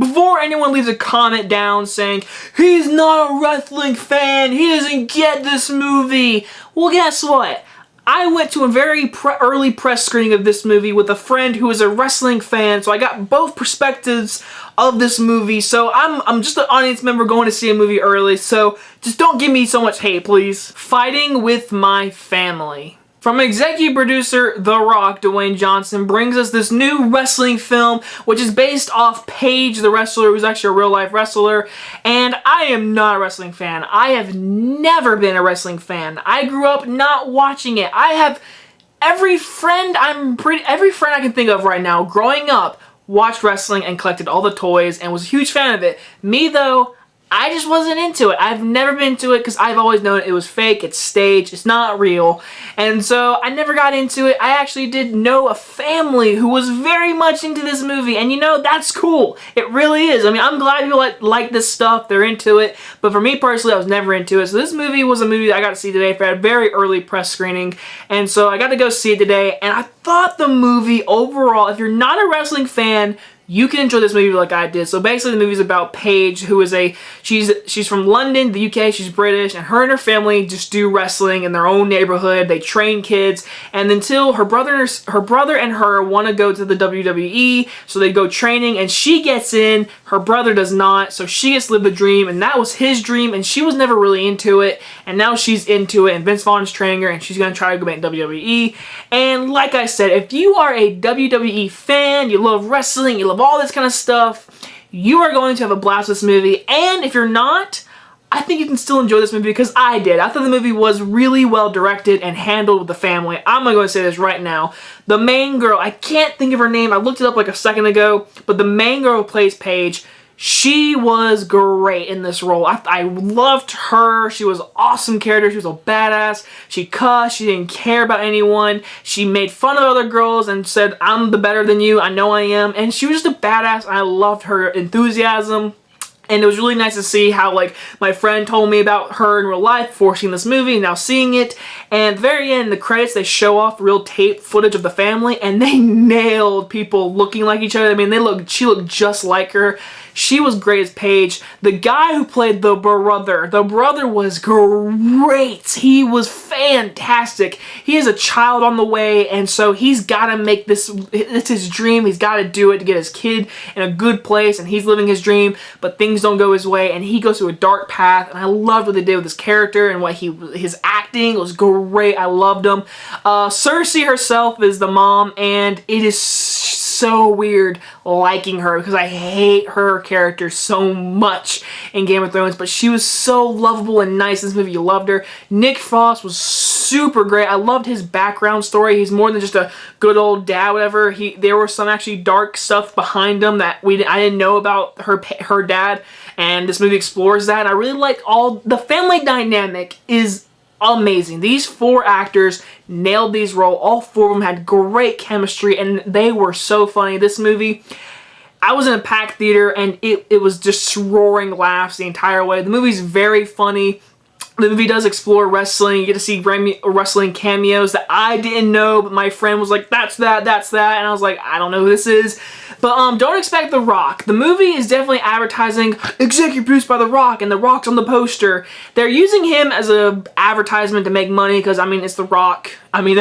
Before anyone leaves a comment down saying, he's not a wrestling fan, he doesn't get this movie. Well, guess what? I went to a very early press screening of this movie with a friend who is a wrestling fan, so I got both perspectives of this movie. So I'm just an audience member going to see a movie early, so just don't give me so much hate, please. Fighting with my family. From executive producer The Rock, Dwayne Johnson, brings us this new wrestling film, which is based off Paige, the wrestler, who's actually a real-life wrestler. And I am not a wrestling fan. I have never been a wrestling fan. I grew up not watching it. I have every friend I can think of right now, growing up, watched wrestling and collected all the toys and was a huge fan of it. Me, though, I just wasn't into it. I've never been into it because I've always known it was fake, it's staged, it's not real. And so I never got into it. I actually did know a family who was very much into this movie, and you know, that's cool. It really is. I mean, I'm glad people like this stuff, they're into it, but for me personally, I was never into it. So this movie was a movie that I got to see today for a very early press screening, and so I got to go see it today, and I thought the movie overall, if you're not a wrestling fan, you can enjoy this movie like I did. So basically the movie's about Paige, who is she's from London, the UK, she's British, and her and her family just do wrestling in their own neighborhood. They train kids, and until her brother and her want to go to the WWE, so they go training, and she gets in, her brother does not, so she gets to live the dream, and that was his dream, and she was never really into it, and now she's into it, and Vince Vaughn's training her, and she's going to try to go back to WWE. And like I said, if you are a WWE fan, you love wrestling, you love all this kind of stuff, you are going to have a blast with this movie. And if you're not, I think you can still enjoy this movie because I did. I thought the movie was really well directed and handled with the family. I'm going to say this right now. The main girl, I can't think of her name. I looked it up like a second ago, but the main girl who plays Paige, she was great in this role. I loved her. She was an awesome character. She was a badass. She cussed. She didn't care about anyone. She made fun of other girls and said, I'm the better than you. I know I am. And she was just a badass. I loved her enthusiasm. And it was really nice to see how, like, my friend told me about her in real life before seeing this movie and now seeing it. And at the very end, the credits, they show off real tape footage of the family, and they nailed people looking like each other. I mean, she looked just like her. She was great as Paige. The guy who played the brother was great. He was fantastic. He has a child on the way, and so he's got to make this, it's his dream. He's got to do it to get his kid in a good place, and he's living his dream, but things don't go his way, and he goes through a dark path, and I loved what they did with his character and what his acting was great. I loved him. Cersei herself is the mom, and it is so weird liking her because I hate her character so much in Game of Thrones, but she was so lovable and nice in this movie. You loved her. Nick Frost was super great. I loved his background story. He's more than just a good old dad, whatever. There was some actually dark stuff behind him that I didn't know about her dad, and this movie explores that. And I really like the family dynamic is amazing. These four actors nailed these roles. All four of them had great chemistry, and they were so funny. This movie, I was in a packed theater, and it was just roaring laughs the entire way. The movie's very funny. The movie does explore wrestling. You get to see wrestling cameos that I didn't know, but my friend was like, that's that, and I was like, I don't know who this is. But don't expect The Rock. The movie is definitely advertising, executive produced by The Rock, and The Rock's on the poster. They're using him as an advertisement to make money because, I mean, it's The Rock. I mean,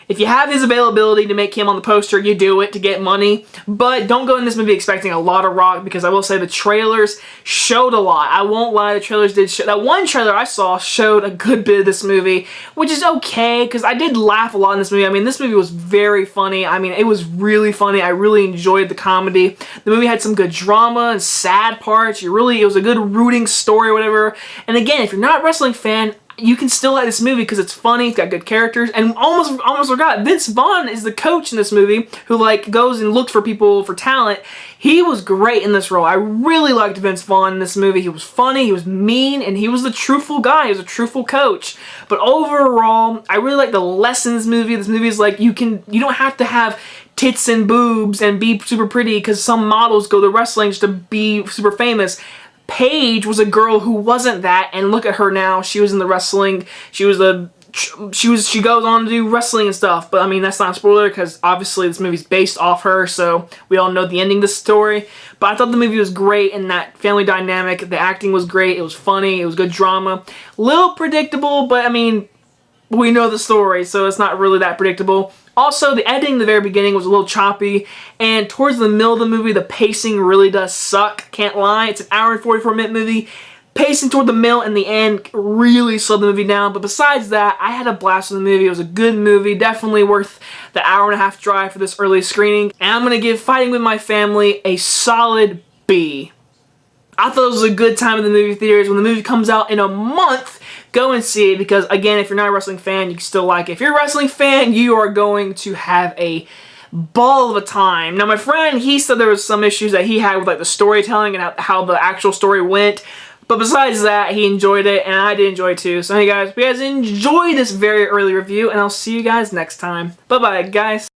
if you have his availability to make him on the poster, you do it to get money. But don't go in this movie expecting a lot of Rock, because I will say the trailers showed a lot. I won't lie, the trailers did show. That one trailer I saw showed a good bit of this movie, which is okay, because I did laugh a lot in this movie. I mean, this movie was very funny. I mean, it was really funny. I really enjoyed the comedy. The movie had some good drama and sad parts. It was a good rooting story or whatever. And again, if you're not a wrestling fan, you can still like this movie because it's funny, it's got good characters, and almost forgot, Vince Vaughn is the coach in this movie who, like, goes and looks for people for talent. He was great in this role. I really liked Vince Vaughn in this movie. He was funny, he was mean, and he was the truthful guy. He was a truthful coach. But overall, I really like the lessons movie. This movie is like, you don't have to have tits and boobs and be super pretty because some models go to wrestling just to be super famous. Paige was a girl who wasn't that, and look at her now. She was in the wrestling. She was she goes on to do wrestling and stuff, but I mean that's not a spoiler because obviously this movie's based off her, so we all know the ending of the story. But I thought the movie was great in that family dynamic. The acting was great. It was funny. It was good drama. Little predictable, but I mean we know the story, so it's not really that predictable. Also, the editing in the very beginning was a little choppy, and towards the middle of the movie, the pacing really does suck. Can't lie. It's an hour and 44-minute movie. Pacing toward the middle and the end really slowed the movie down, but besides that, I had a blast with the movie. It was a good movie, definitely worth the hour-and-a-half drive for this early screening, and I'm going to give Fighting With My Family a solid B. I thought it was a good time in the movie theaters. When the movie comes out in a month, go and see it because, again, if you're not a wrestling fan, you can still like it. If you're a wrestling fan, you are going to have a ball of a time. Now, my friend, he said there was some issues that he had with like the storytelling and how the actual story went. But besides that, he enjoyed it, and I did enjoy it too. So hey guys, if you guys enjoyed this very early review, and I'll see you guys next time. Bye-bye, guys.